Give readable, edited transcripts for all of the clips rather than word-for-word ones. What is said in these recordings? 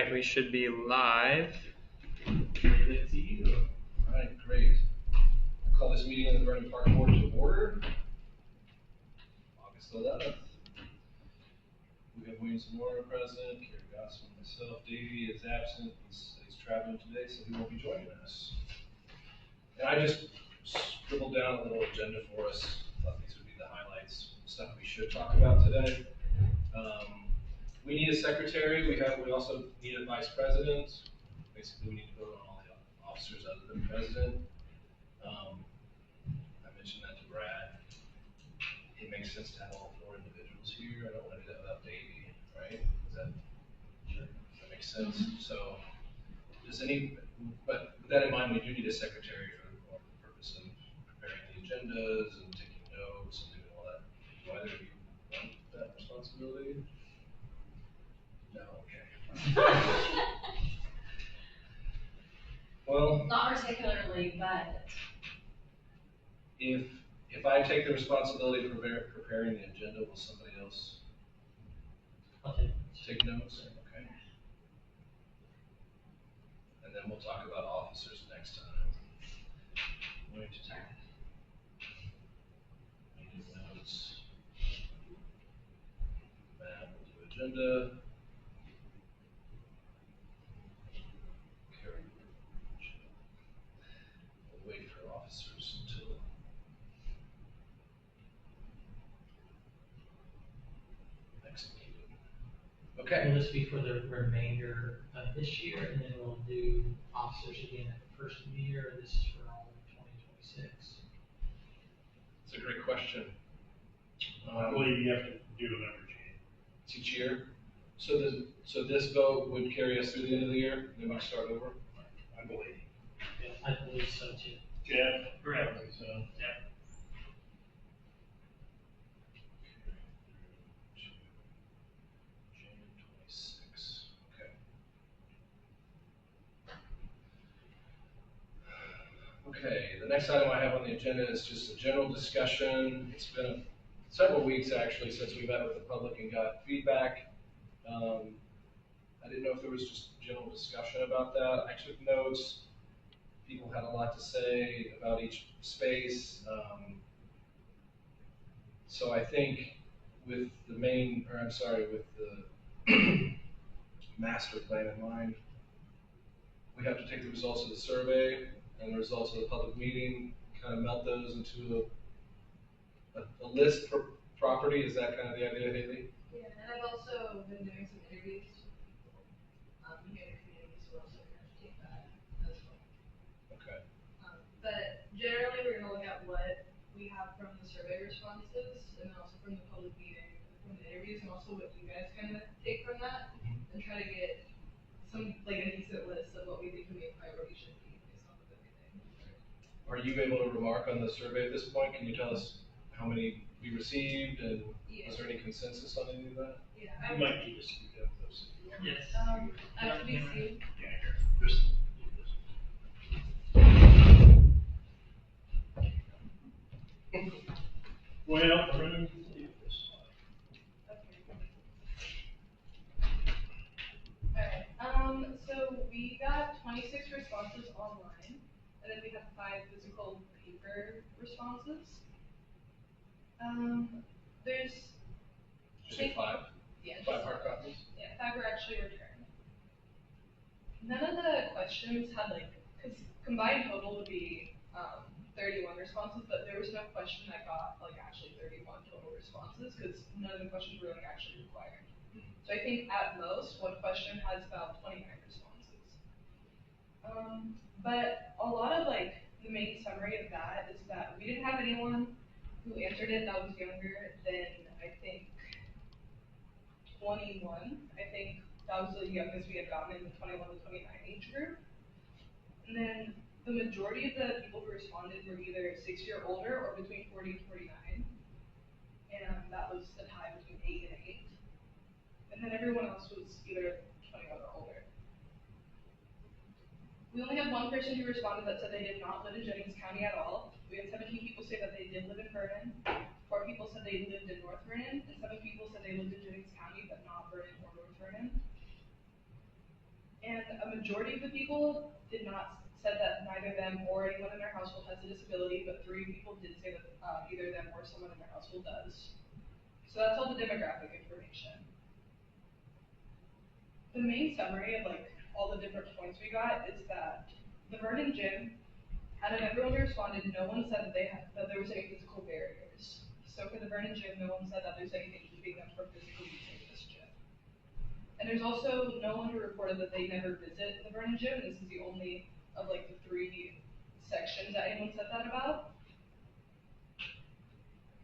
right, we should be live. All right, great. I'll call this meeting of the Vernon Park Board to order. August 11th. We have Wayne Zamora present, Carrie Gossman, myself. Davey is absent. He's traveling today, so he won't be joining us. And I just scribbled down a little agenda for us. Thought these would be the highlights, stuff we should talk about today. We need a secretary. We also need a vice president. Basically, we need to vote on all the officers other than the president. I mentioned that to Brad. It makes sense to have all 4 individuals here. I don't want to do that without Davey, right? That makes sense? So, but with that in mind, we do need a secretary for the purpose of preparing the agendas and taking notes and doing all that. Do either of you want that responsibility? No, okay. Well, not particularly, but if I take the responsibility for preparing the agenda, will somebody else take notes? Okay. And then we'll talk about officers next time. I'm going to take meeting notes. Matt will do agenda. Carrie will do agenda. We'll wait for officers until next meeting. Okay. Will this be for the remainder of this year, and then we'll do officers again at the first of the year, or this is for all of 2026? It's a great question. I believe you have to do an change. It's each year. So this vote would carry us through the end of the year? We might start over? I believe. Yeah, I believe so too. Jeff? Correct. So, yeah. June 26. Okay, the next item I have on the agenda is just a general discussion. It's been several weeks actually since we met with the public and got feedback. I didn't know if there was just general discussion about that. I took notes. People had a lot to say about each space. So I think with the master plan in mind, we have to take the results of the survey and the results of the public meeting, kind of melt those into a list per property. Is that kind of the idea, Haley? Yeah, and I've also been doing some interviews here in the community, so we'll also kind of take that as well. Okay. But generally, we're going to look at what we have from the survey responses, and then also from the public meeting, from the interviews, and also what you guys kind of take from that, and try to get some, like, a decent list of what we think the main priority should be based off of everything. Are you able to remark on the survey at this point? Can you tell us how many we received, and was there any consensus on any of that? Yeah, you might need to speak up those. Yes. FBC. Yeah, here. Just do this. Well, we're going to do this. Alright, so we got 26 responses online, and then we have 5 physical paper responses. There's... Did you say 5? Yeah. 5 hard copies? Yeah, 5 were actually returned. None of the questions had, like, because combined total would be 31 responses, but there was no question that got, like, actually 31 total responses, because none of the questions were, like, actually required. So I think at most, one question has about 29 responses. But a lot of, like, the main summary of that is that we didn't have anyone who answered it that was younger than, I think, 21. I think that was the youngest we had gotten in the 21 to 29 age group. And then the majority of the people who responded were either 60 or older or between 40 and 49. And that was a tie between 8 and 8. And then everyone else was either 21 or older. We only had one person who responded that said they did not live in Jennings County at all. We had 17 people say that they did live in Vernon. 4 people said they lived in North Vernon, and 7 people said they lived in Jennings County, but not Vernon or North Vernon. And a majority of the people said that neither them or anyone in their household has a disability, but 3 people did say that either them or someone in their household does. So that's all the demographic information. The main summary of like all the different points we got is that the Vernon gym, out of everyone who responded, no one said that there was any physical barriers. So for the Vernon gym, no one said that there's anything keeping them from physically using this gym. And there's also no one who reported that they never visit the Vernon gym, and this is the only of like the 3 sections that anyone said that about.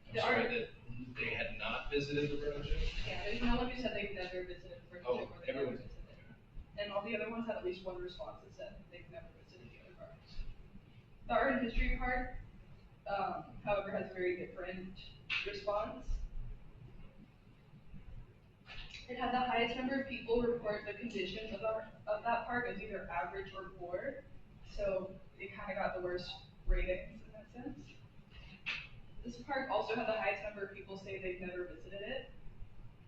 I'm sorry, that they had not visited the Vernon gym? Yeah, there's no one who said they've never visited the Vernon gym or they never everyone. visited. And all the other ones had at least one response that said they've never visited the other parks. The art and history park, however, has a very different response. It had the highest number of people report the conditions of that park as either average or poor. So it kind of got the worst ratings in that sense. This park also had the highest number of people say they've never visited it.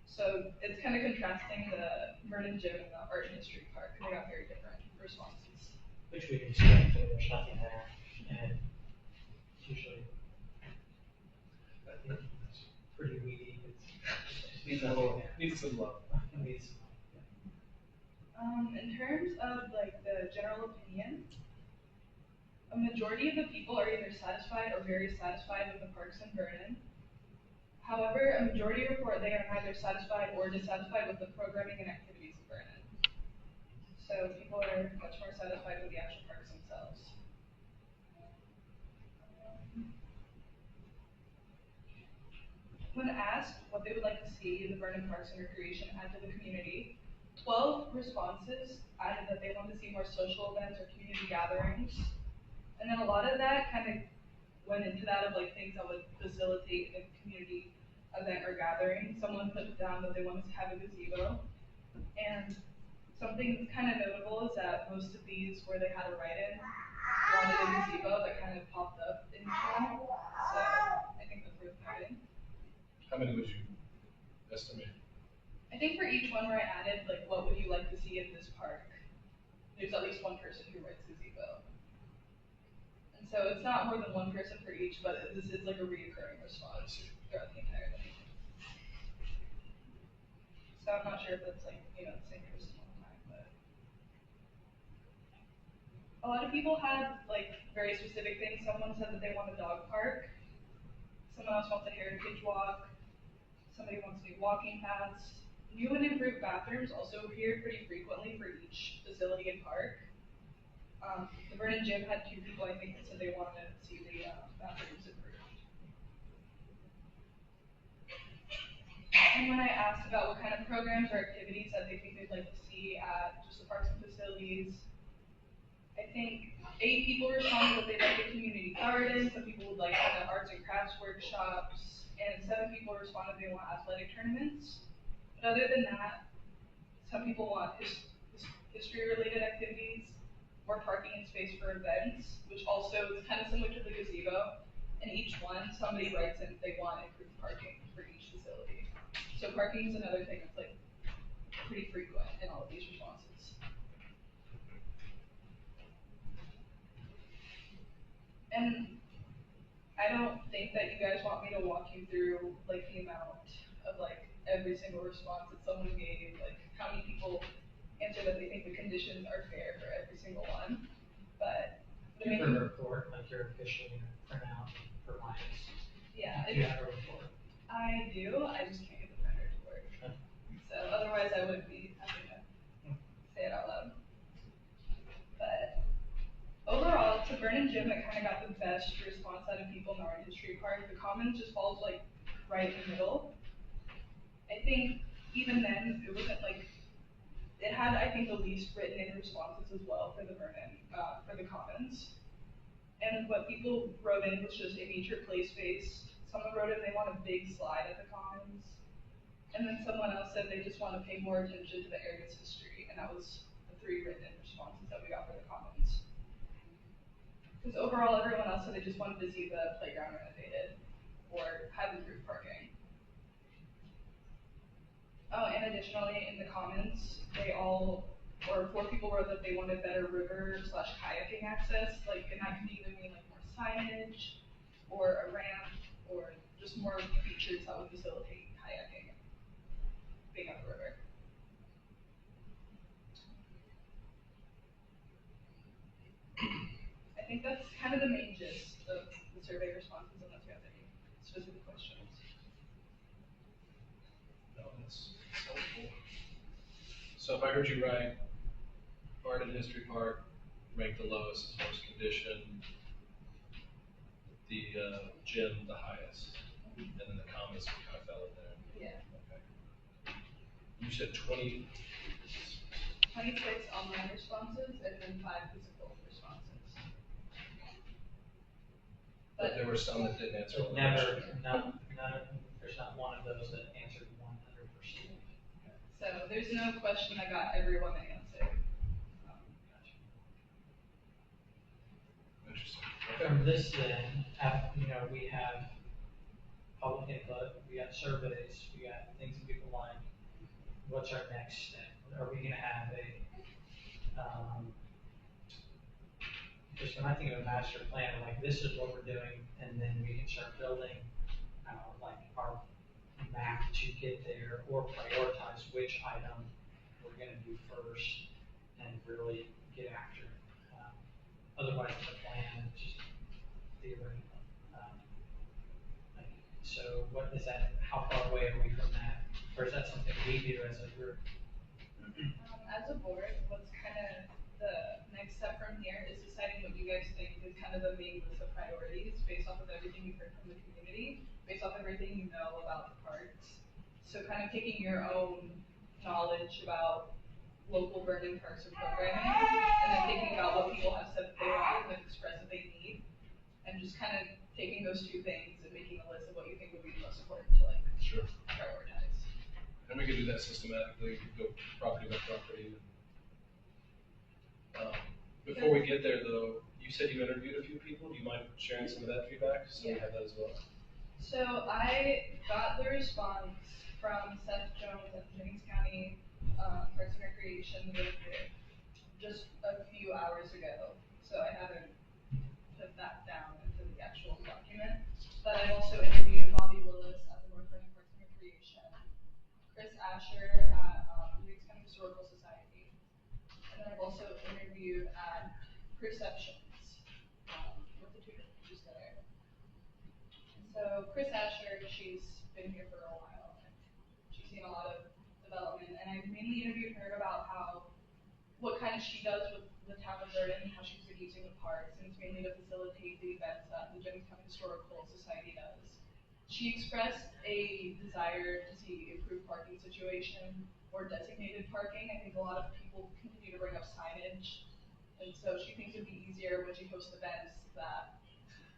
So it's kind of contrasting the Vernon gym and the art and history park. They got very different responses. Which we can expect, there's nothing there, and it's usually, it's pretty weedy, Needs a little, needs some love. it needs, In terms of like the general opinion, a majority of the people are either satisfied or very satisfied with the parks in Vernon. However, a majority report they are neither satisfied or dissatisfied with the programming and activities of Vernon. So people are much more satisfied with the actual parks themselves. When asked what they would like to see in the Vernon Parks and Recreation add to the community, 12 responses added that they wanted to see more social events or community gatherings. And then a lot of that kind of went into that of like things that would facilitate a community event or gathering. Someone put down that they wanted to have a gazebo. And something kind of notable is that most of these where they had a write-in wanted a gazebo that kind of popped up in each one. So I think that's worth noting. How many would you estimate? I think for each one where I added like what would you like to see in this park, there's at least one person who writes gazebo. And so it's not more than one person for each, but this is like a reoccurring response throughout the entire thing. So I'm not sure if that's like, the same person all the time, but. A lot of people had like very specific things. Someone said that they want a dog park. Someone else wants a heritage walk. Somebody wants new walking paths. New and improved bathrooms also appeared pretty frequently for each facility and park. The Vernon gym had 2 people, I think, that said they wanted to see the bathrooms improved. And when I asked about what kind of programs or activities that they think they'd like to see at just the parks and facilities, I think 8 people responded that they'd like a community garden, some people would like the arts and crafts workshops, and 7 people responded they want athletic tournaments. But other than that, some people want history-related activities, more parking and space for events, which also is kind of similar to the gazebo. And each one, somebody writes in they want improved parking for each facility. So parking is another thing that's like pretty frequent in all of these responses. And I don't think that you guys want me to walk you through like the amount of like every single response that someone gave, like how many people answer that they think the conditions are fair for every single one. But the you main, have a report, like you're officially gonna print out for clients. yeah, You have a report. I do. I just can't get the printer to work. So otherwise, I wouldn't be having to say it out loud. But overall, to Vernon Gym, it kind of got the best response out of people in the art history park. The Commons just falls like right in the middle. I think even then, it wasn't like, it had, I think, the least written in responses as well for the Vernon, for the Commons. And what people wrote in was just a nature play space. Someone wrote in they want a big slide at the Commons. And then someone else said they just want to pay more attention to the area's history. And that was the 3 written in responses that we got for the Commons. Because overall, everyone else said they just wanted to see the playground renovated or have improved parking. Oh, and additionally, in the Commons, they all or 4 people wrote that they wanted better river/kayaking access, like, and that could either mean like more signage, or a ramp, or just more features that would facilitate kayaking, being on the river. I think that's kind of the main gist of the survey responses, unless you have any specific questions. No, that's helpful. So if I heard you right, Vernon History Park ranked the lowest as far as condition, the gym the highest, and then the comments kind of fell in there. Yeah. Okay. You said 20. 26 online responses and then 5 physical responses. But there were some that didn't answer. So never, there's not one of those that answered 100%. So there's no question that got everyone the answer. Interesting. From this then, we have public input, we got surveys, we got things that people like. What's our next step? Are we gonna have just when I think of a master plan, like this is what we're doing, and then we can start building, like our map to get there, or prioritize which item we're gonna do first, and really get after it. Otherwise, the plan is just theoretical. So what is that, how far away are we from that? Or is that something we do as a group? As a board, what's kind of the next step from here is deciding what you guys think is kind of the main list of priorities based off of everything you've heard from the community, based off everything you know about the parks. So kind of taking your own knowledge about local Vernon parks and programming, and then thinking about what people have said that they want and expressed that they need, and just kind of taking those two things and making a list of what you think would be the most important to like Sure. prioritize. And we could do that systematically, go property by property. Before we get there though, you said you interviewed a few people. Do you mind sharing some of that feedback? So we have that as well. So I got the response from Seth Jones at Jennings County Parks and Recreation just a few hours ago. So I haven't put that down into the actual document. But I also interviewed Bobby Willis at the North Vernon Parks and Recreation, Chris Asher at Jennings County Historical Society, and then I've also interviewed at Perceptions with the tutor who's there. So Chris Asher, she's been here for a while, and she's seen a lot of development, and I mainly interviewed her about what kind of she does with the town of Vernon, how she's been using the parks, and it's mainly to facilitate the events that the Jennings County Historical Society does. She expressed a desire to see improved parking situation or designated parking. I think a lot of people continue to bring up signage, and so she thinks it would be easier when she hosts events that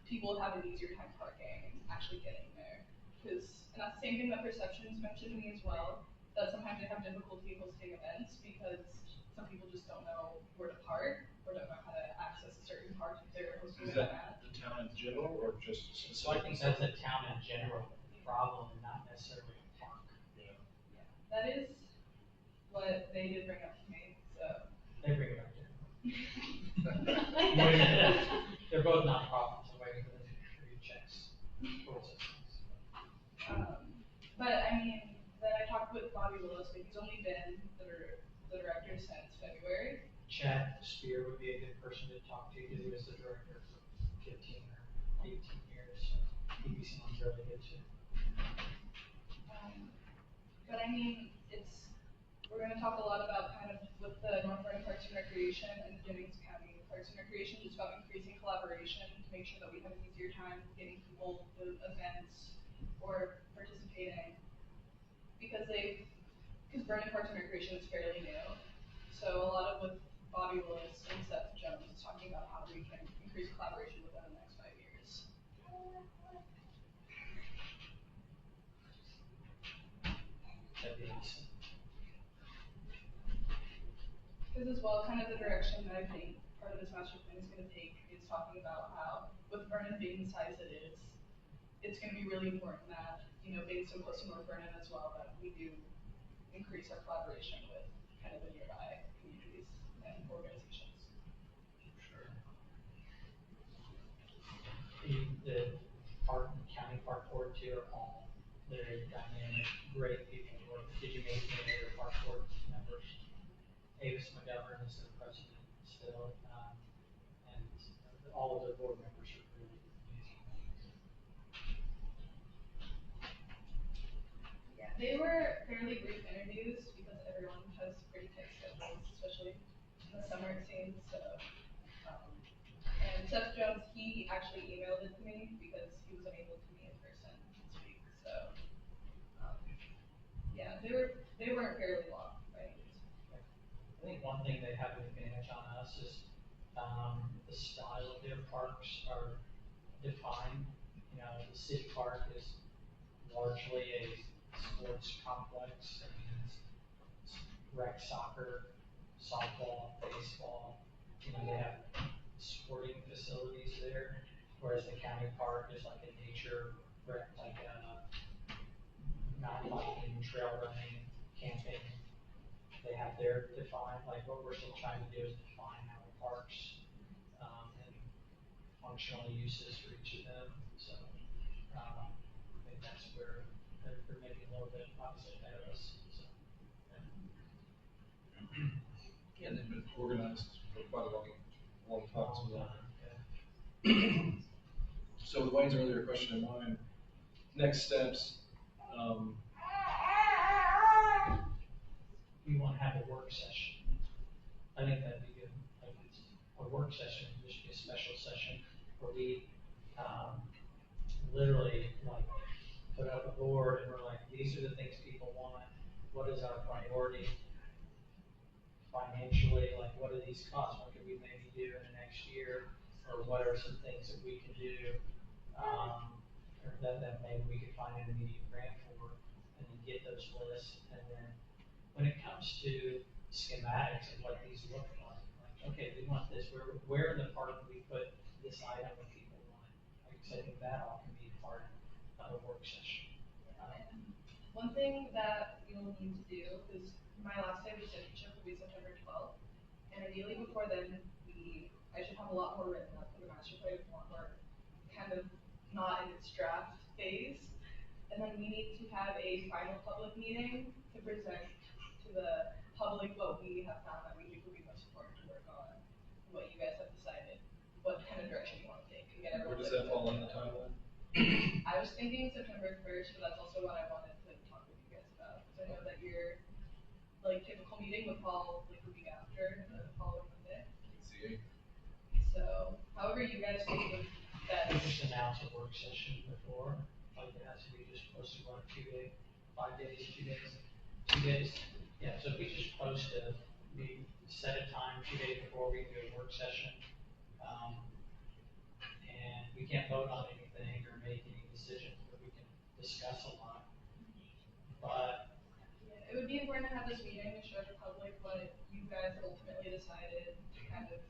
people have an easier time parking and actually getting there. And that's the same thing that Perceptions mentioned to me as well, that sometimes they have difficulty hosting events because some people just don't know where to park or don't know how to access a certain park if they're hosting Is an that event. the town in general or just So I specific? think that's a town in general problem, and not necessarily a park. Yeah. That is what they did bring up to me, so. They bring it up there. They're both nonprofits, I'm waiting for them to read checks towards us. But I mean, then I talked with Bobby Willis, but he's only been the director since February. Chad Spear would be a good person to talk to, because he was the director for 15 or 18 years, so he'd be someone really good too. But I mean, we're gonna talk a lot about kind of with the North Vernon Parks and Recreation and the Jennings County Parks and Recreation, just about increasing collaboration to make sure that we have an easier time getting people to events or participating. Because Vernon Parks and Recreation is fairly new. So a lot of with Bobby Willis and Seth Jones is talking about how we can increase collaboration within the next 5 years. That'd be awesome. Because as well, kind of the direction that I think part of this master plan is going to take is talking about how, with Vernon being the size it is, it's going to be really important that, being so close to North Vernon as well, that we do increase our collaboration with kind of the nearby communities and organizations. Sure. The county park board too are all very dynamic, great people to work with. Did you meet any of your park board members? Avis McGovern is the president still, and all of the board members are really amazing. Yeah, they were fairly brief interviews because everyone has pretty tight schedules, especially in the summer it seems, so. And Seth Jones, he actually emailed it to me because he was unable to meet in person this week, so. Yeah, they weren't fairly long, right? I think one thing they have an advantage on us is, the style of their parks are defined. You know, the city park is largely a sports complex, and it's rec soccer, softball, baseball. You know, they have sporting facilities there, whereas the county park is like a nature rec, like mountain biking, trail running, camping. They have their defined, like what we're still trying to do is define our parks, and functional uses for each of them. So, I think that's where they're maybe a little bit obviously ahead of us. So, Yeah, they've been organized for quite a long time as well. yeah. So with Wayne's earlier question in mind, next steps, We want to have a work session. I think that'd be good. Like it's a work session, this should be a special session where we, literally like put up a board and we're like, these are the things people want. What is our priority financially? Like, what do these cost? What could we maybe do in the next year? Or what are some things that we can do, or that maybe we could find an immediate grant for, and then get those lists. And then when it comes to schematics of what these look like, okay, we want this, where in the park do we put this item that people want? Like I said, I think that all can be part of a work session. One thing that we will need to do is my last day of the internship will be September 12th, and ideally before then, I should have a lot more written up for the master plan, a lot more kind of not in its draft phase. And then we need to have a final public meeting to present to the public what we have found that we think would be most important to work on, what you guys have decided, what kind of direction you want to take, and get where everyone. does that fall in the timeline? I was thinking September 1st, but that's also what I wanted to talk with you guys about, because I know that your like typical meeting would fall like the week after, the following Monday. See, So, however you guys think would best. We just announced a work session before, like it has to be just posted on 2 days, 5 days, 2 days, 2 days. Yeah, so if we just post we set a time 2 days before we do a work session, and we can't vote on anything or make any decisions, but we can discuss a lot. But Yeah, it would be important to have this meeting to show the public what you guys ultimately decided to kind of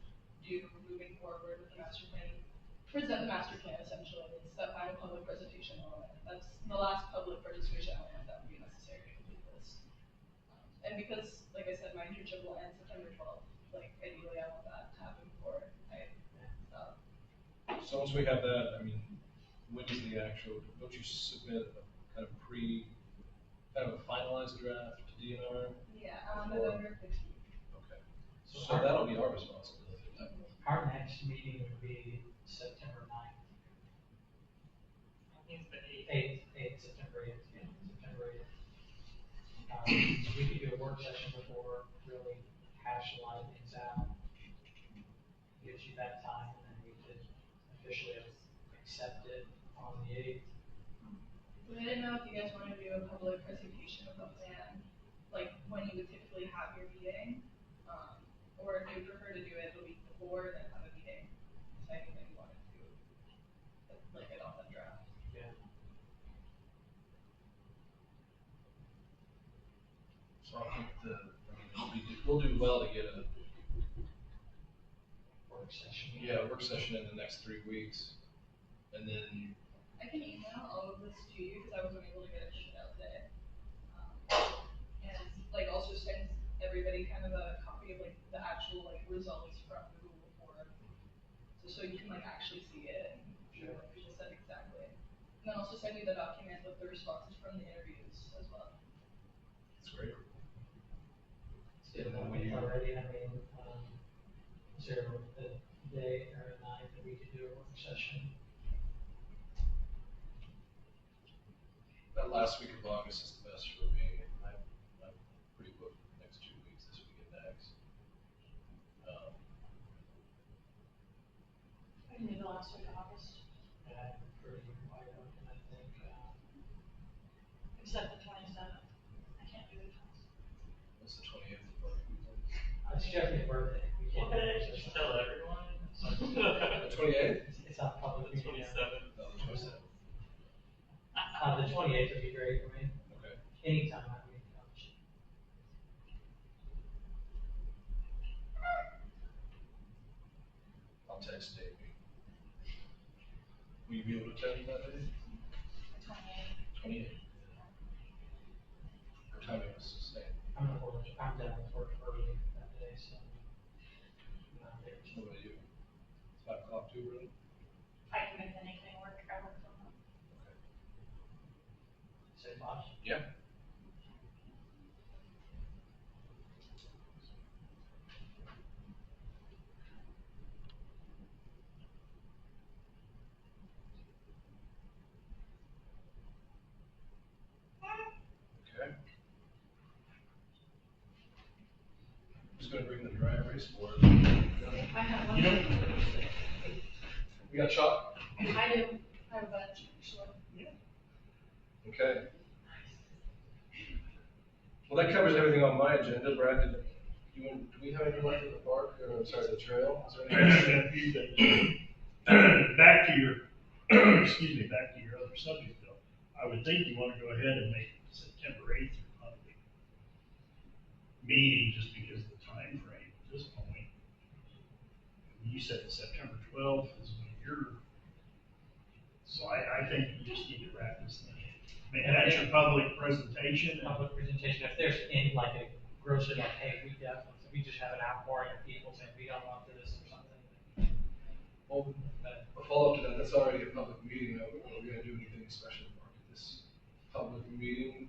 do moving forward with the master plan. Present the master plan essentially. It's that final public presentation element. That's the last public participation element that would be necessary to complete this. And because, like I said, my internship will end September 12th, like ideally I want that to happen before so once we have that, I mean, when is the actual, don't you submit a kind of kind of a finalized draft to DNR? yeah, November 15th. Okay, so that'll be our responsibility. our next meeting would be September 9th. I think it's the 8th. September 8th, yeah, September 8th. So we could do a work session before, really hash a lot of things out. Gives you that time, and then we could officially accept it on the 8th. But I didn't know if you guys want to do a public presentation of the plan, like when you would typically have your meeting, or if you prefer to do it the week before, then have a meeting, deciding that you wanted to, like, adopt that draft. Yeah. So I think we'll do well to get a Work session. work session in the next 3 weeks, and then I can email all of this to you because I wasn't able to get it printed out today. And like also send everybody kind of a copy copy of like the actual like results from the Google form. So you can like actually see it and Sure. what people said exactly. And then also send you the document with the responses from the interviews as well. That's great. So that week already, I mean, is there a day or a night that we could do a work session? That last week of August is the best for me. I'm pretty booked the next 2 weeks, this week and next. I can do the last week of August, And I'm pretty wide open, I think, except the 27th. I can't do the 27th. What's the 28th of August? it's Jeffrey's birthday. We can't do a work session. Tell everyone. The 28th? It's not public The meeting. 27th. No, the 27th. The 28th would be great for me, Okay. anytime I mean. I'll text Davey. Will you be able to attend that day? 28th. 28th. What time do you want us to stay? I'm done with work early that day, so. I'm not there. What about you? 5 o'clock too early? I can make anything work, I work from home. Okay. Say Bob. Yeah. Okay. Who's gonna bring the dry erase board? I have one. You know, We got chalk? I do. I have a bunch actually. Okay. Well, that covers everything on my agenda. Brad, do we have anything left at the park, or, I'm sorry, the trail? Is there anything? a few things. Back to your, excuse me, back to your other subject though. I would think you want to go ahead and make September 8th your public meeting just because of the time frame at this point. You said September 12th is when you're, so I think you just need to wrap this thing in. I mean, that's your public presentation. Public presentation, if there's any, like a grocery, like, hey, we just have an outpouring of people saying we don't want this or something. Well, a follow-up to that, that's already a public meeting. Are we gonna do anything special to market this public meeting?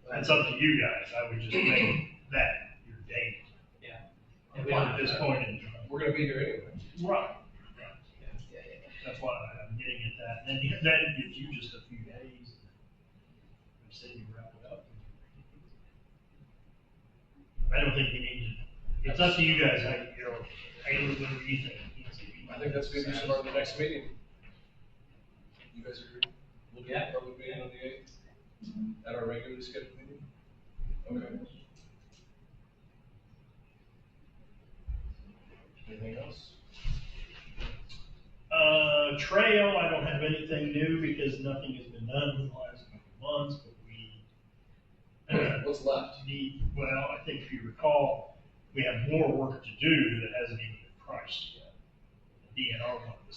That's up to you guys. I would just make that your date. Yeah. At this point in time. We're gonna be here anyway. Right. Yeah. That's why I'm getting at that. And then that gives you just a few days. I'm saying you wrap it up. I don't think you need to, it's up to you guys, how you know, whatever you think. I think that's gonna be some of the next meeting. You guys agree? We'll do Yeah. a public meeting on the 8th, at our regularly scheduled meeting? Okay. Anything else? Trail, I don't have anything new because nothing has been done in the last couple of months, but we What's left? need, well, I think if you recall, we have more work to do that hasn't even been priced yet. The DNR wanted to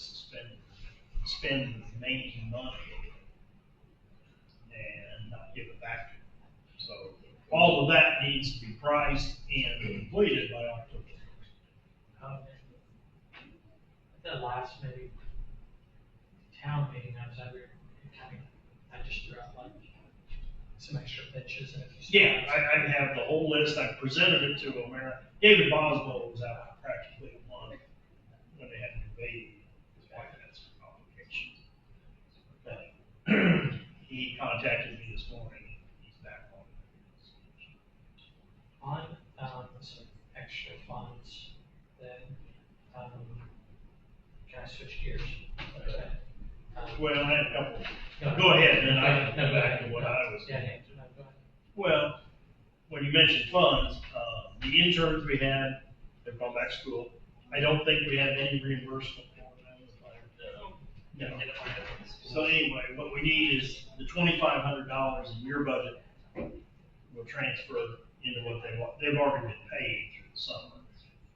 spend the remaining money and not give it back to them. So all of that needs to be priced and completed by October 1st. At the last maybe town meeting, I was under, I just threw out like some extra benches and a few. Yeah, I have the whole list. I presented it to them. David Boswell was out practically a month when they had a baby. His wife had some complications. But he contacted me this morning. He's back on. On, some extra funds, then, can I switch gears? Well, I had a couple. Go ahead, and then I can No, come back to what I was Yeah, getting no, go ahead. Well, when you mentioned funds, the interns we had, they've gone back to school. I don't think we have any reimbursement for them. No. So anyway, what we need is the $2,500 in your budget will transfer into what they want. They've already been paid through the summer,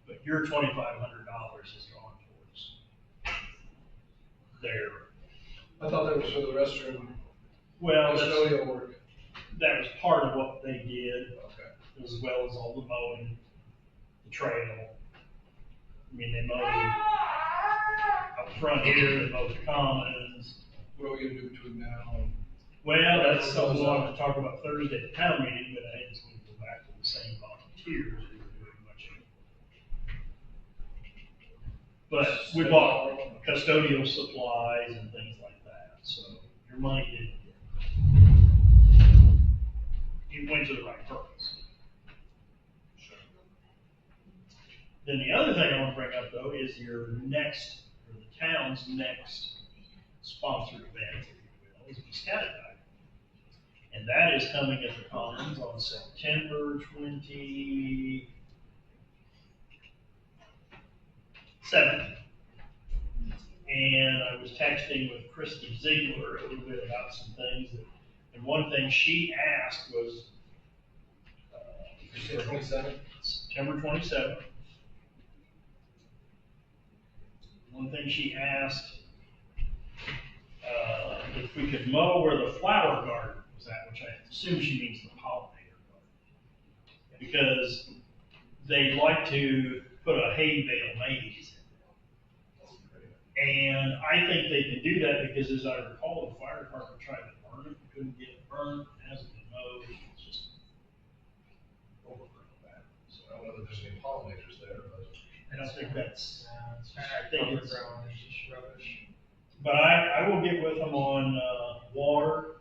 but your $2,500 has gone towards their. I thought that was for the restroom. Well, Custodial work. that was part of what they did, Okay. as well as all the mowing, the trail. I mean, they mow up front here, they mow the commons. What are we gonna do between now and? Well, that's something we'll have to talk about Thursday at the town meeting, but I think it's going to go back to the same volunteers who were doing much of it. But we bought custodial supplies and things like that, so your money it went to the right purpose. Then the other thing I want to bring up though is your next, or the town's next sponsored event, is Piscataway. And that is coming at the Commons on September 27th. And I was texting with Christy Ziegler a little bit about some things that, and one thing she asked was, September 27th? September 27th. One thing she asked, if we could mow where the flower garden was at, which I assume she means the pollinator garden. Because they like to put a hay bale maze. And I think they can do that because, as I recall, the fire department tried to burn it, couldn't get it burned, it hasn't been mowed, it's just overgrown back. So I don't know that there's any pollinators there, but. I don't think that's, It's I think it's, overgrown, it's just rubbish. but I will get with them on, water,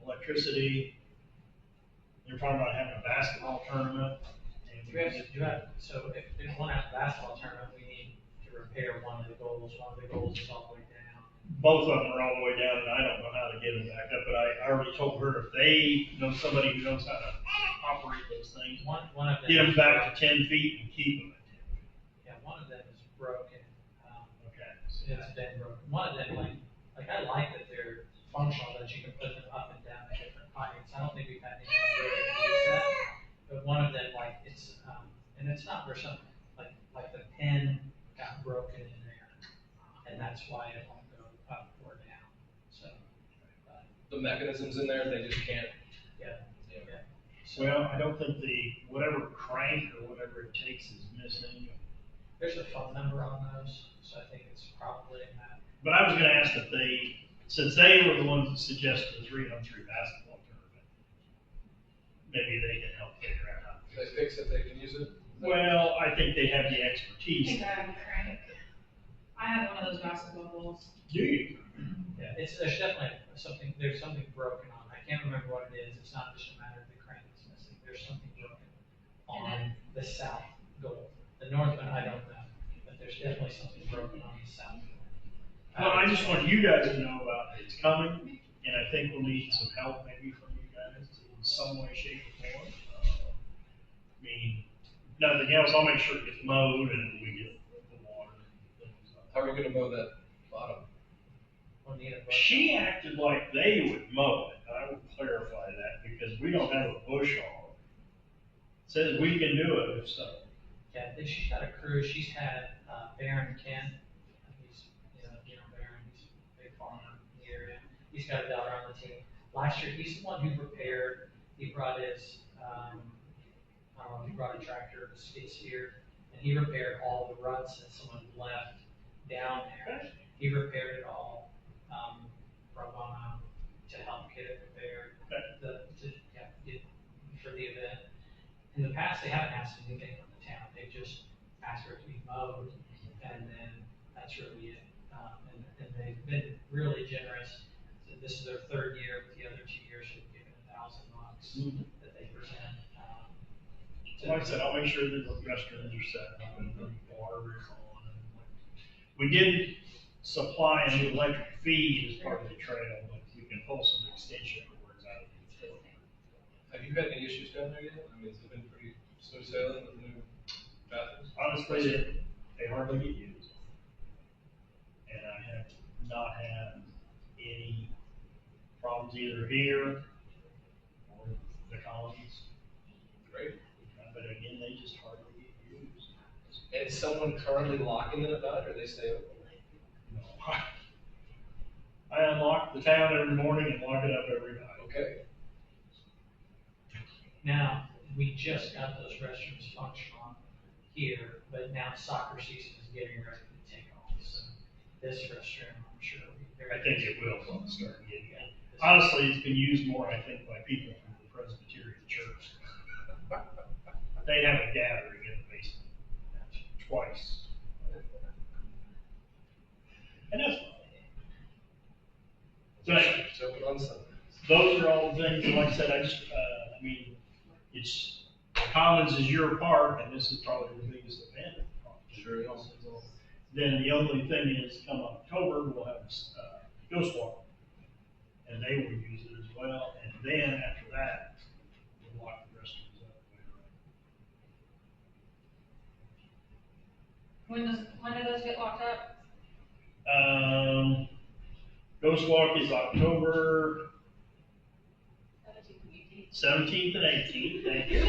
electricity. They're talking about having a basketball tournament. And So if they want to have a basketball tournament, we need to repair one of the goals. One of the goals is all the way down. Both of them are all the way down, and I don't know how to get them back up, but I already told her if they know somebody who knows how to operate those things, One of them. get them back to 10 feet and keep them at 10 feet. Yeah, one of them is broken. Okay. It's been broken. One of them, like I like that they're functional, that you can put them up and down at different heights. I don't think we've had anyone really use that. But one of them, like it's, and it's not for something, like the pin got broken in there. And that's why it won't go up or down. So, The mechanisms in there, they just can't. yeah. So Well, I don't think whatever crank or whatever it takes is missing. there's a phone number on those, so I think it's probably in that. But I was gonna ask if since they were the ones that suggested the 3-on-3 basketball tournament, maybe they can help figure out how to They fix it. fix it, they can use it. Well, I think they have the I expertise. think I have a crank. I have one of those basketball goals. Do you? Yeah, there's definitely there's something broken on it. I can't remember what it is. It's not just a matter of the crank is missing. There's something broken on the south goal. The north one, I don't know, but there's definitely something broken on the south goal. Well, I just want you guys to know about it. It's coming, and I think we'll need some help maybe from you guys in some way, shape, or form. I mean, nothing else, I'll make sure it gets mowed and we get the water. How are we gonna mow that bottom? We'll need a She acted like they would mow it, and I will clarify that, because we don't have a bush hog. It says we can do it, so. Yeah, she's got a crew. She's had Baron Kent. He's, Baron. He's a big farmer in the area. He's got a daughter on the team. Last year, he's the one who repaired. He brought his, he brought a tractor, a skid steer, and he repaired all the ruts that someone left down there. He repaired it all, pro bono to help get it repaired. For the event. In the past, they haven't asked anything from the town. They just asked for it to be mowed, and then that's really it. And they've been really generous. So this is their third year. But the other 2 years, they've given $1,000 that they present. Like I said, I'll make sure that the restrooms are set up and the water is on. We did supply a new electric feed as part of the trail, but we can pull some extension cords out of the utility. Have you had any issues down there yet? I mean, has it been pretty smooth sailing with the new bathrooms? Honestly, they hardly get used. And I have not had any problems either here or the colonies. Great. But again, they just hardly get used. And is someone currently locking them at night, or they stay open? No. I unlock the town every morning and lock it up every night. Okay. Now, we just got those restrooms functional. here, but now soccer season is getting ready to take off, so this restroom, I'm sure will be very. I think it will start getting. Yeah, this- Honestly, it's been used more, I think, by people from the Presbyterian Church. They have a gathering in the basement twice. And that's fine. So anyway, Jumping on Sunday. those are all the things, and like I said, I mean, it's, Commons is your part, and this is probably the biggest event. Sure is. Then the only thing is, come October, we'll have, Ghost Walk. And they will use it as well, and then after that, we'll lock the restrooms up. When do those get locked up? Ghost Walk is October 17th and 18th, thank you.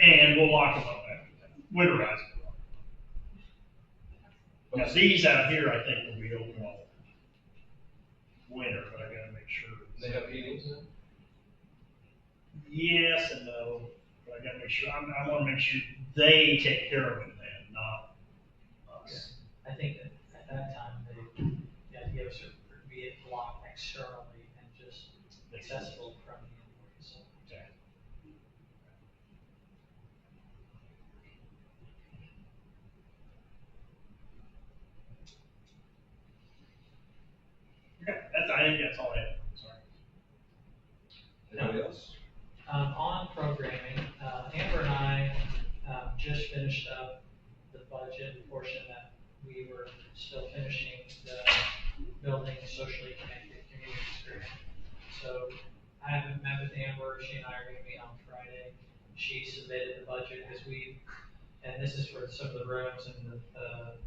And we'll lock them up after that, winterize them. Now, these out here, I think, will be open all winter, but I gotta make sure. They have heatings now? Yes and no, but I gotta make sure, I wanna make sure they take care of it then, not us. I think that at that time, the idea was to be it locked externally and just accessible from the inward, so. Exactly. Okay, I think that's all I have, sorry. Anybody else? On programming, Amber and I, just finished up the budget portion that we were still finishing the building socially connected communities grant. So I haven't met with Amber, she and I are gonna meet on Friday. She submitted the budget as and this is for some of the rooms and the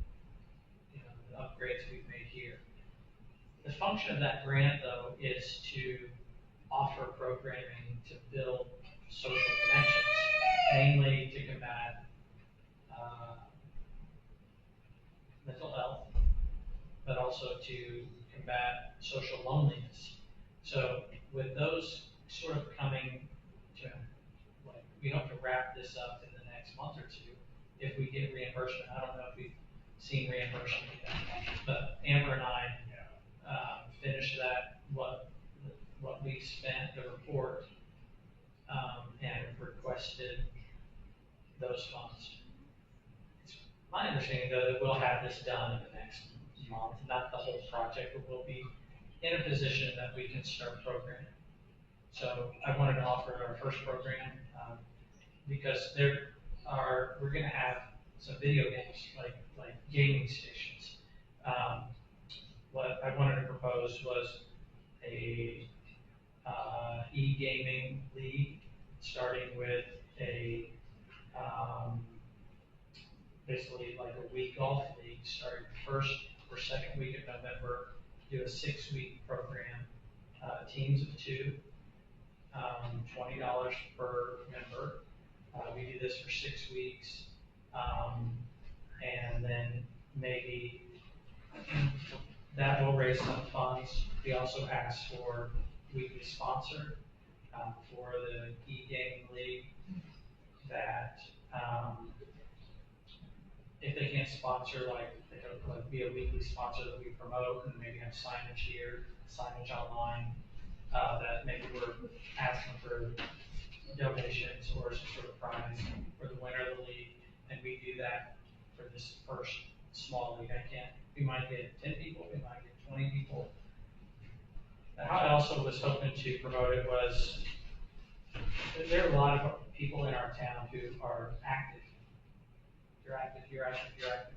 upgrades we've made here. The function of that grant, though, is to offer programming to build social connections, mainly to combat mental health, but also to combat social loneliness. So with those sort of coming to, like, we hope to wrap this up in the next month or two. If we get reimbursement, I don't know if we've seen reimbursement yet, but Amber and I finished that, what we spent, the report, and requested those funds. It's my understanding, though, that we'll have this done in the next month, not the whole project, but we'll be in a position that we can start programming. So I wanted to offer our first program, because we're gonna have some video games, like gaming stations. What I wanted to propose was a e-gaming league, starting with a basically like a week golf league, starting first or second week of November. Do a 6-week program, teams of 2, $20 per member. We do this for 6 weeks, and then maybe that will raise some funds. We also ask for weekly sponsor for the e-gaming league that if they can't sponsor, like be a weekly sponsor that we promote and maybe have signage here, signage online, that maybe we're asking for donations or some sort of prize for the winner of the league, and we do that for this first small league. We might get 10 people, we might get 20 people. How I also was hoping to promote it was, there are a lot of people in our town who are active. You're active,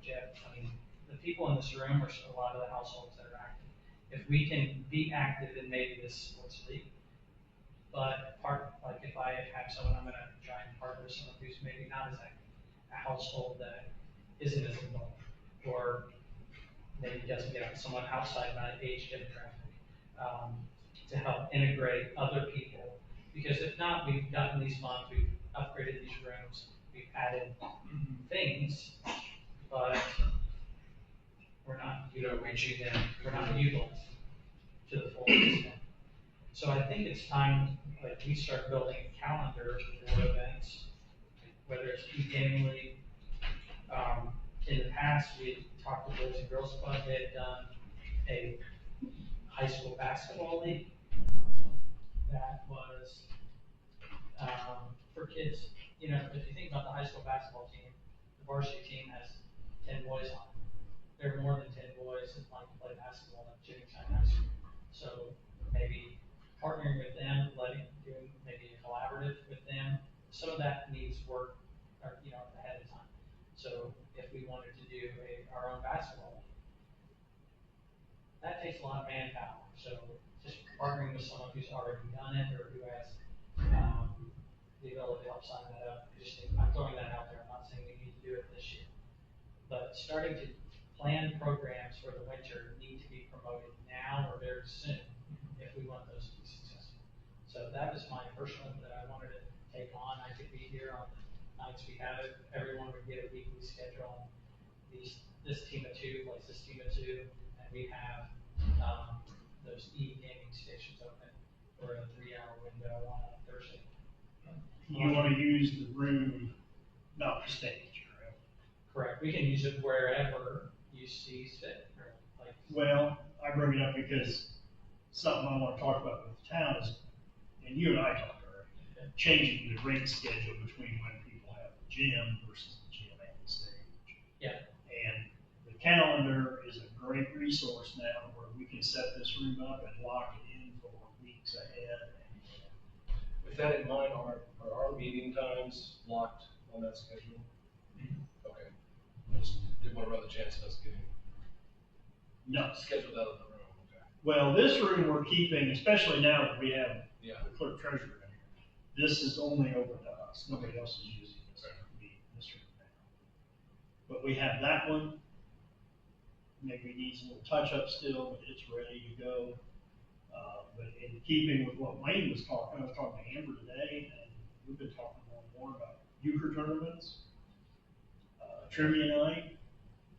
Jeff. I mean, the people in this room are a lot of the households that are active. If we can be active in maybe this sports league, but like if I have someone, I'm gonna try and partner with someone who's maybe not as active, a household that isn't as involved, or maybe doesn't get someone outside my age demographic, to help integrate other people. Because if not, we've gotten these funds, we've upgraded these rooms, we've added things, but we're not reaching them, we're not utilizing to the full extent. So I think it's time, like, we start building a calendar for events whether it's e-gaming league. In the past, we had talked to Boys and Girls Club, they had done a high school basketball league that was, for kids. You know, if you think about the high school basketball team, the varsity team has 10 boys on it. There are more than 10 boys that like to play basketball at Jennings High School. So maybe partnering with them, doing maybe a collaborative with them, some of that needs work, or, you know, ahead of time. So if we wanted to do our own basketball, that takes a lot of manpower. So just partnering with someone who's already done it or who has the ability to help sign that up. I'm throwing that out there. I'm not saying we need to do it this year, but starting to plan programs for the winter need to be promoted now or very soon if we want those to be successful. So that was my first one that I wanted to take on. I could be here on the nights we have it. Everyone would get a weekly schedule. This team of two plays this team of two, and we have those e-gaming stations open for a 3-hour window on a Thursday. You wanna use the room, not the stage, correct? Correct. We can use it wherever you see fit. Like, Well, I bring it up because something I wanna talk about with the town is, and you and I talked already, changing the rink schedule between when people have the gym versus the gym and the stage. Yeah. And the calendar is a great resource now where we can set this room up and lock it in for weeks ahead. With that in mind, are our meeting times locked on that schedule? Okay. I just didn't want to run the chance of us getting No. scheduled out of the room. Okay. Well, this room we're keeping, especially now that we have Yeah. the clerk treasurer in here, this is only open to us. Nobody else is using this, this room now. But we have that one. Maybe it needs a little touch up still, but it's ready to go. But in keeping with what Wayne was talking, I was talking to Amber today, and we've been talking more and more about euchre tournaments, trivia night,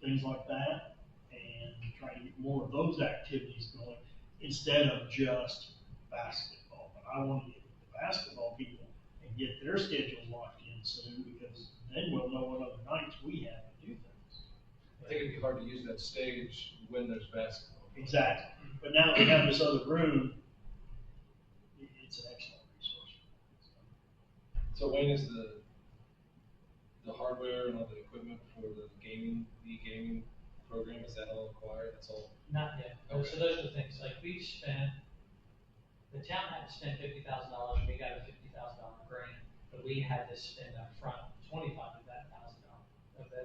things like that, and trying to get more of those activities going instead of just basketball. But I want to get the basketball people and get their schedules locked in soon, because then we'll know what other nights we have to do things. I think it'd be hard to use that stage when there's basketball. Exactly. But now that we have this other room, it's an excellent resource. So Wayne, is the hardware and all the equipment for the e-gaming program, is that all acquired? That's all? Not yet. Okay. So those are the things, like the town had to spend $50,000, and we got a $50,000 grant, but we had to spend up front 25 of that $1,000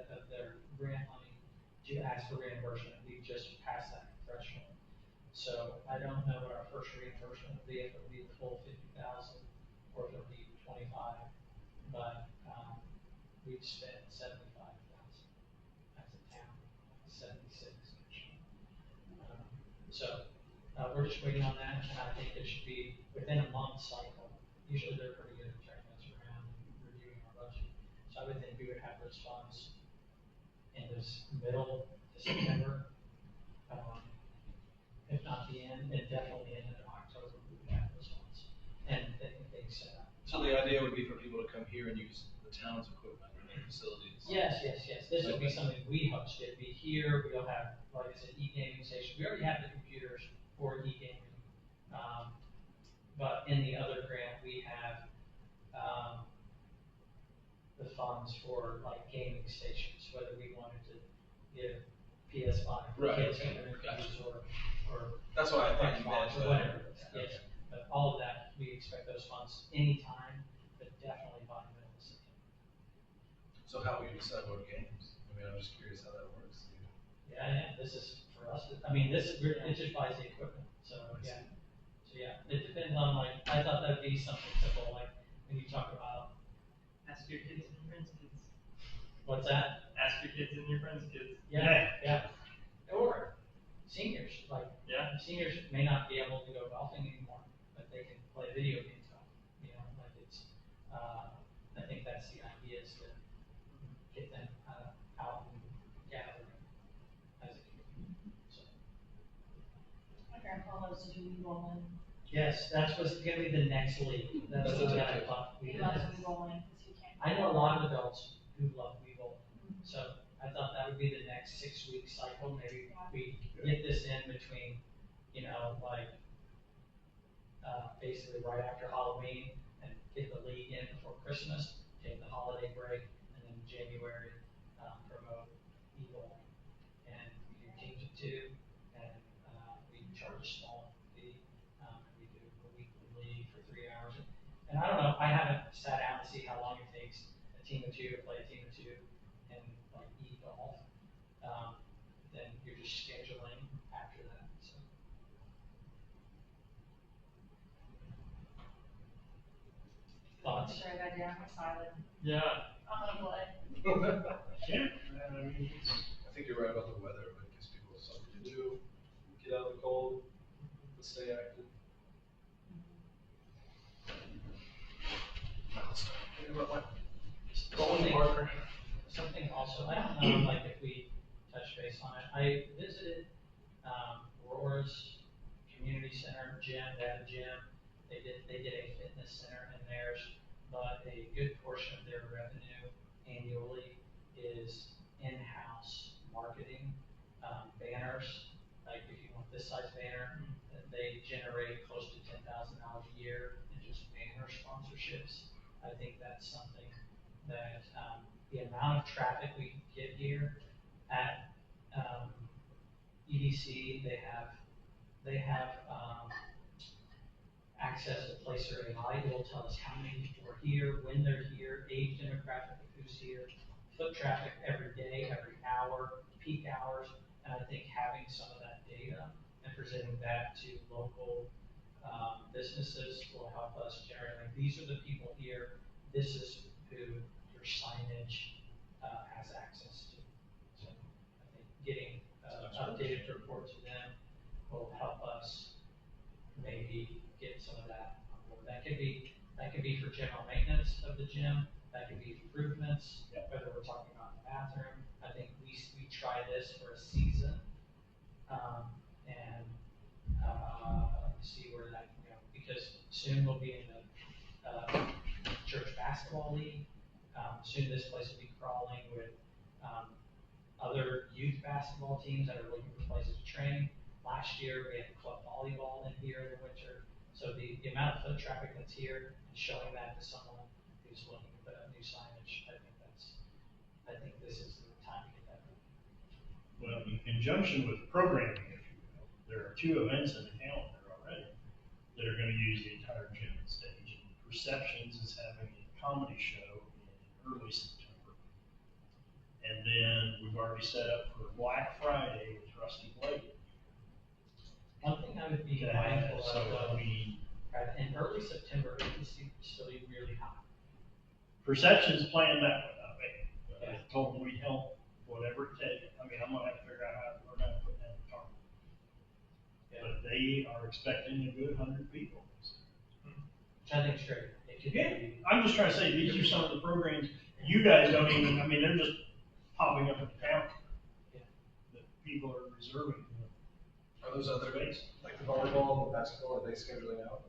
of their grant money to ask for reimbursement. We just passed that threshold. So I don't know what our first reimbursement will be, if it'll be the full 50,000 or if it'll be 25, but, we've spent 75,000 as a town, 76 actually. We're just waiting on that, and I think it should be within a month cycle. Usually they're pretty good at turning us around and reviewing our budget. So I would think we would have those funds in this middle to September. If not the end, and definitely in October, we would have those funds. And things set up. So the idea would be for people to come here and use the town's equipment and their facilities? Yes. This would be something we host. It'd be here. We'll have, like I said, e-gaming station. We already have the computers for e-gaming. But in the other grant, we have, the funds for like gaming stations, whether we wanted to give PS5 for Right, kids okay, to gotcha. use or That's what I thought you Xbox meant. or whatever. Okay. Yes, but all of that, we expect those funds anytime, but definitely by the middle of September. So how will you decide what games? I mean, I'm just curious how that works. Yeah, this is for us. I mean, it just buys the equipment. So it depends on, like, I thought that'd be something simple, like when you talk about, Ask your kids and your friends' kids. what's that? Ask your kids and your friends' kids. Yeah. Or seniors, like, Yeah. seniors may not be able to go golfing anymore, but they can play video games golf. You know, like I think that's the idea, is to get them out and gathering as a community. So. My grandpa loves to do bowling. Yes, that's what's gonna be the next league. That's That's what a I tip. thought. He loves to do bowling because he can't. I know a lot of adults who love Weevil, so I thought that would be the next 6 week cycle. Maybe we get this in between, like, basically right after Halloween and get the league in before Christmas, take the holiday break, and then January, promote Eagle. And we do teams of two, and, we charge a small fee, and we do a weekly league for 3 hours. And I don't know, I haven't sat down to see how long it takes a team of two to play a team of two and like e-golf. Then you're just scheduling after that, so. Thoughts? Write that down, I'm silent. Yeah. I'm gonna play. Yeah, I mean, I think you're right about the weather, but it gives people something to do, get out of the cold, but stay active. Something also, I don't know, like if we touch base on it, I visited, Roar's Community Center gym, they had a gym, they did a fitness center in theirs, but a good portion of their revenue annually is in-house marketing, banners, like if you want this size banner, they generate close to $10,000 a year in just banner sponsorships. I think that's something that, the amount of traffic we get here at, EDC, they have, access to Placer AI. It will tell us how many people are here, when they're here, age demographic of who's here, foot traffic every day, every hour, peak hours. And I think having some of that data and presenting that to local, businesses will help us generate, like, these are the people here, this is who your signage, has access to. So I think getting, updated report to them will help us maybe get some of that on board. That could be for general maintenance of the gym, that could be improvements, whether we're talking about the bathroom. I think we try this for a season, and, see where that can go, because soon we'll be in the, church basketball league. Soon this place will be crawling with, other youth basketball teams that are looking for places to train. Last year, we had club volleyball in here in the winter. So the amount of foot traffic that's here and showing that to someone who's looking to put up new signage, I think this is the time to get that done. well, in conjunction with programming, if you will, there are 2 events in the calendar already that are gonna use the entire gym and stage. And Perceptions is having a comedy show in early September. And then we've already set up for Black Friday with Rusty Blake. One thing I would be Yeah, mindful so, of, I mean, in early September, it can still be really hot. Perception's planned that way, I mean, but I Yeah. told them we'd help whatever it takes. I mean, I'm gonna have to figure out how we're gonna put down the target. Yeah. But they are expecting a good 100 people. Which I think is great. It could Yeah, be, I'm just trying to say, these are some of the programs, you guys don't even, I mean, they're just popping up in town. Yeah. That people are reserving. Are those other Space. like the volleyball and the basketball, are they scheduling out?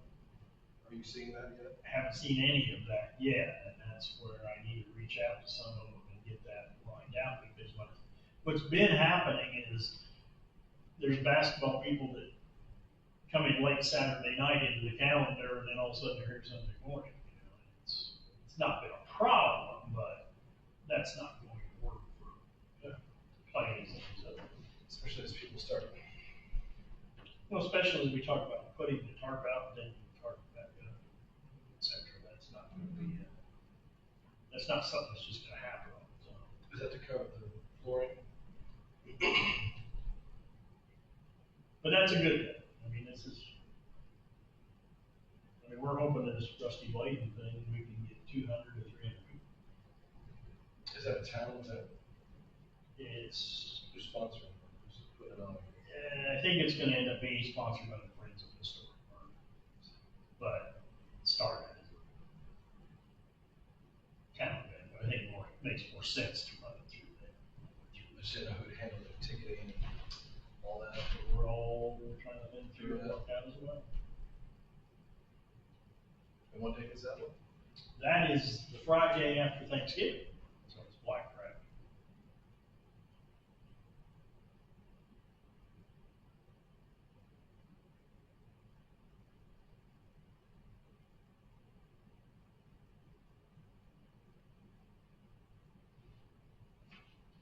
Are you seeing that yet? Haven't seen any of that yet, and that's where I need to reach out to some of them and get that lined out, because what's been happening is there's basketball people that come in late Saturday night into the calendar, and then all of a sudden they're here Sunday morning, It's not been a problem, but that's not going to work for playing things. Especially as people start. Well, especially as we talk about putting the tarp out and then the tarp back up, et cetera. That's not going to be, that's not something that's just going to happen all the time. Is that to cover the flooring? But that's a good thing. I mean, we're hoping that this Rusty Bladen thing, we can get 200 to 300 people. Is that a town that It's, you're sponsoring? Who's putting it on? I think it's going to end up being sponsored by the Friends of the Historic Park. But it started as a town event, but I think it makes more sense to run it through there. I just didn't know who to handle the ticketing and all that. We're all trying to think through it work out as well. And what day is that one? That is the Friday after Thanksgiving, so it's Black Friday.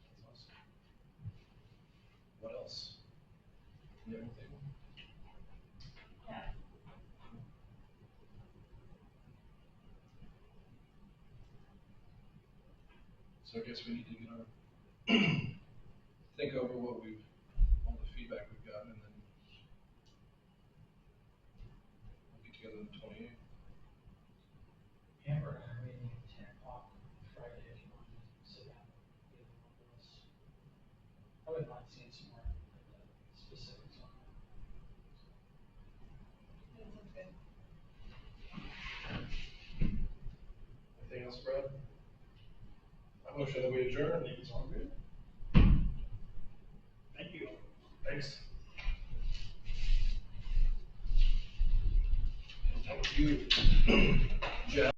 That's awesome. What else? You have anything? Yeah. So I guess we need to get our, think over what all the feedback we've gotten, and then we'll get together on the 28th. Amber and I are meeting at 10 o'clock Friday if you want to sit down with either one of us. I wouldn't mind seeing some more specifics on that. That sounds good. Anything else, Brad? I motion that we adjourn. I think it's all good. Thank you. Thanks. Thank you, Jeff.